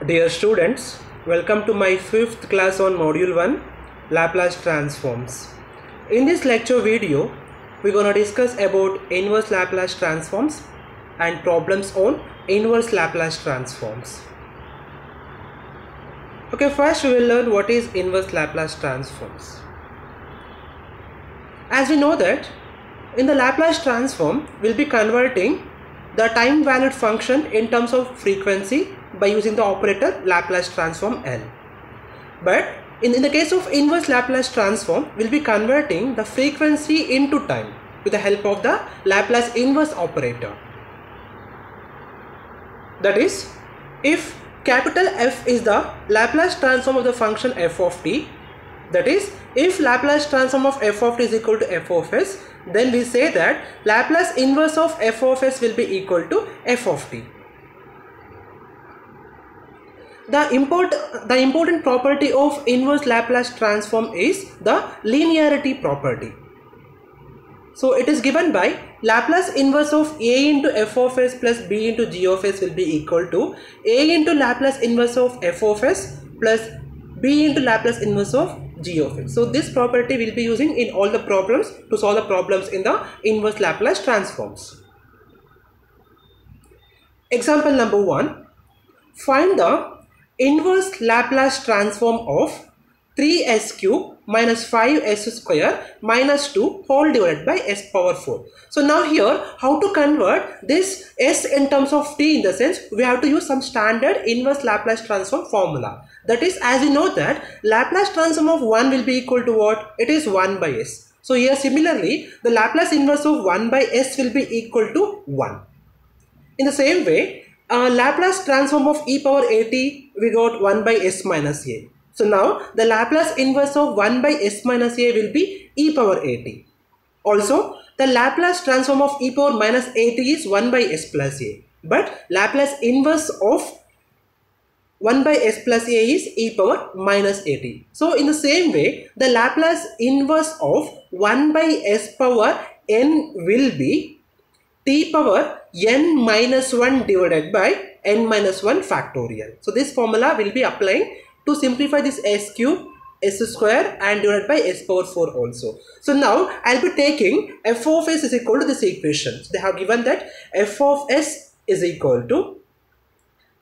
Dear students, welcome to my 5th class on Module 1, Laplace Transforms. In this lecture video, we're going to discuss about inverse Laplace transforms and problems on inverse Laplace transforms. Okay, first we will learn what is inverse Laplace transforms. As we know that in the Laplace transform, we'll be converting the time valued function in terms of frequency by using the operator Laplace transform L. But in the case of inverse Laplace transform, we'll be converting the frequency into time with the help of the Laplace inverse operator. That is, if capital F is the Laplace transform of the function f of t, that is, if Laplace transform of f of t is equal to f of s, then we say that Laplace inverse of f of s will be equal to f of t. The important property of inverse Laplace transform is the linearity property. So it is given by Laplace inverse of a into f of s plus b into g of s will be equal to a into Laplace inverse of f of s plus b into Laplace inverse of g of x. So this property will be using in all the problems to solve the problems in the inverse Laplace transforms. Example number 1. Find the inverse Laplace transform of 3s cube minus 5s square minus 2 whole divided by s power 4. So now here, how to convert this s in terms of t, in the sense we have to use some standard inverse Laplace transform formula. That is, as we know that Laplace transform of 1 will be equal to what? It is 1 by s. So here similarly, the Laplace inverse of 1 by s will be equal to 1. In the same way, Laplace transform of e power at, we got 1 by s minus a. So now the Laplace inverse of 1 by s minus a will be e power at. Also, the Laplace transform of e power minus at is 1 by s plus a. But Laplace inverse of 1 by s plus a is e power minus at. So in the same way, the Laplace inverse of 1 by s power n will be t power n minus 1 divided by n minus 1 factorial. So this formula will be applying to simplify this s cube, s square and divided by s power 4 also. So now I'll be taking f of s is equal to this equation. So they have given that f of s is equal to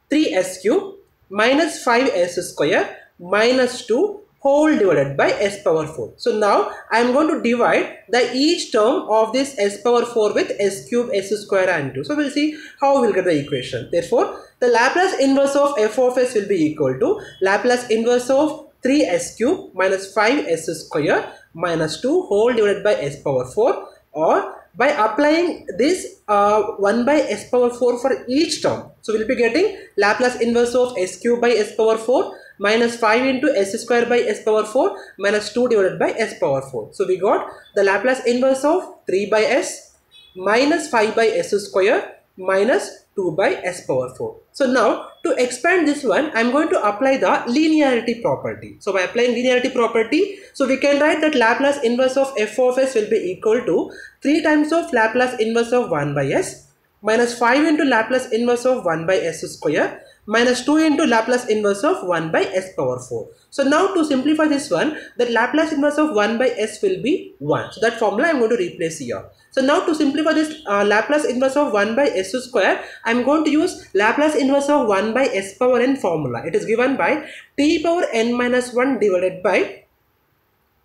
3s cube minus 5s square minus 2 whole divided by s power 4. So now I am going to divide the each term of this s power 4 with s cube, s square and 2. So we'll see how we'll get the equation. Therefore, the Laplace inverse of f of s will be equal to Laplace inverse of 3s cube minus 5s square minus 2 whole divided by s power 4, or by applying this 1 by s power 4 for each term. So we'll be getting Laplace inverse of s cube by s power 4 minus 5 into s square by s power 4 minus 2 divided by s power 4. So we got the Laplace inverse of 3 by s minus 5 by s square minus 2 by s power 4. So now to expand this one, I am going to apply the linearity property. So by applying linearity property, so we can write that Laplace inverse of f of s will be equal to 3 times of Laplace inverse of 1 by s minus 5 into Laplace inverse of 1 by s square minus 2 into Laplace inverse of 1 by s power 4. So now to simplify this one, the Laplace inverse of 1 by s will be 1. So that formula I am going to replace here. So now to simplify this Laplace inverse of 1 by s square, I am going to use Laplace inverse of 1 by s power n formula. It is given by t power n minus 1 divided by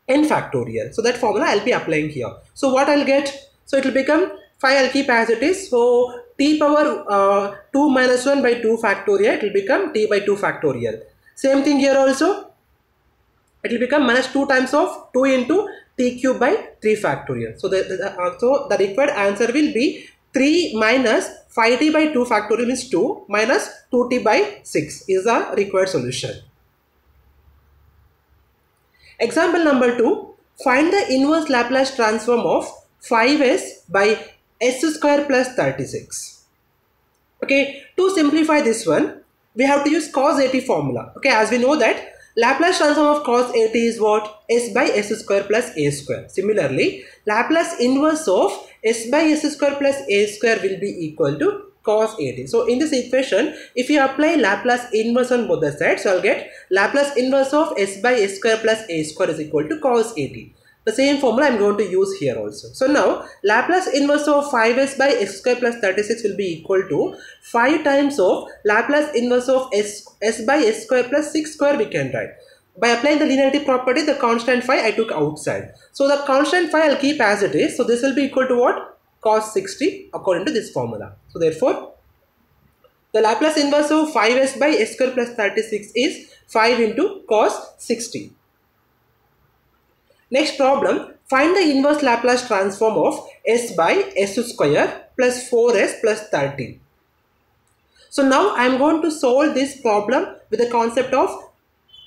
n factorial. So that formula I will be applying here. So what I will get? So it will become 5, I will keep as it is. So t power 2 minus 1 by 2 factorial, it will become t by 2 factorial. Same thing here also. It will become minus 2 times of 2 into t cube by 3 factorial. So the required answer will be 3 minus 5t by 2 factorial means 2 minus 2t by 6 is the required solution. Example number 2. Find the inverse Laplace transform of 5s by s square plus 36. Okay, to simplify this one, we have to use cos at formula. Okay, as we know that Laplace transform of cos at is what? S by s square plus a square. Similarly, Laplace inverse of s by s square plus a square will be equal to cos 80. So in this equation, if you apply Laplace inverse on both the sides, so I'll get Laplace inverse of s by s square plus a square is equal to cos 80. The same formula I'm going to use here also. So now Laplace inverse of 5s by s square plus 36 will be equal to 5 times of Laplace inverse of s by s square plus 6 square we can write. By applying the linearity property, the constant phi I took outside. So the constant phi I'll keep as it is. So this will be equal to what? Cos 60 according to this formula. So therefore, the Laplace inverse of 5s by s square plus 36 is 5 into cos 60. Next problem, find the inverse Laplace transform of s by s square plus 4s plus 13. So now I am going to solve this problem with the concept of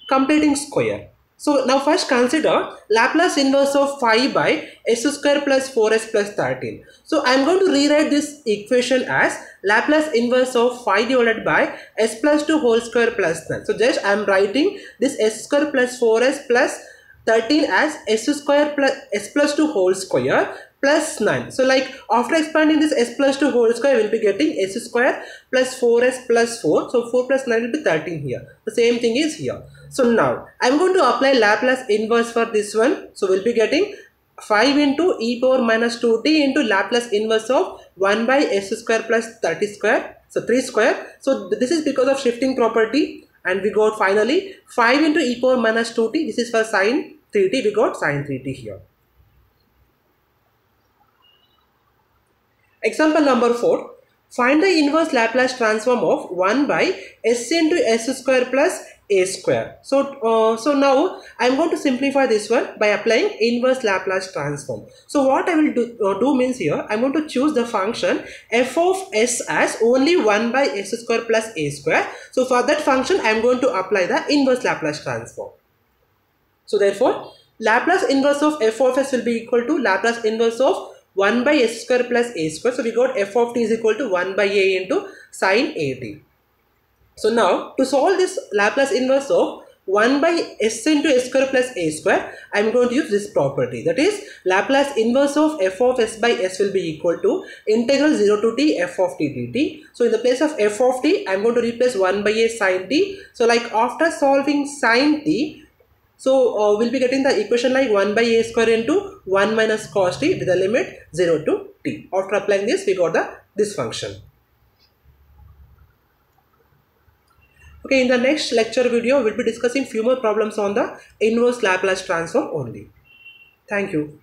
completing square. So now first consider Laplace inverse of 5 by s square plus 4s plus 13. So I am going to rewrite this equation as Laplace inverse of 5 divided by s plus 2 whole square plus 9. So just I am writing this s square plus 4s plus 13 as s square plus s plus 2 whole square plus 9. So like after expanding this s plus 2 whole square, we will be getting s square plus 4s plus 4. So 4 plus 9 will be 13 here. The same thing is here. So now I am going to apply Laplace inverse for this one. So we will be getting 5 into e power minus 2t into Laplace inverse of 1 by s square plus 30 square. So 3 square. So this is because of shifting property. And we got finally 5 into e power minus 2t. This is for sin 3t. We got sin 3t here. Example number 4. Find the inverse Laplace transform of 1 by s into s square plus a square. So now I am going to simplify this one by applying inverse Laplace transform. So what I will do means here I am going to choose the function f of s as only 1 by s square plus a square. So for that function I am going to apply the inverse Laplace transform. So therefore Laplace inverse of f of s will be equal to Laplace inverse of 1 by s square plus a square. So we got f of t is equal to 1 by a into sin a t. So now to solve this Laplace inverse of 1 by s into s square plus a square, I am going to use this property. That is Laplace inverse of f of s by s will be equal to integral 0 to t f of t dt. So in the place of f of t, I am going to replace 1 by a sin t. So like after solving sin t, so we'll be getting the equation like 1 by a square into 1 minus cos t with the limit 0 to t. After applying this, we got this function. Okay, in the next lecture video, we'll be discussing few more problems on the inverse Laplace transform only. Thank you.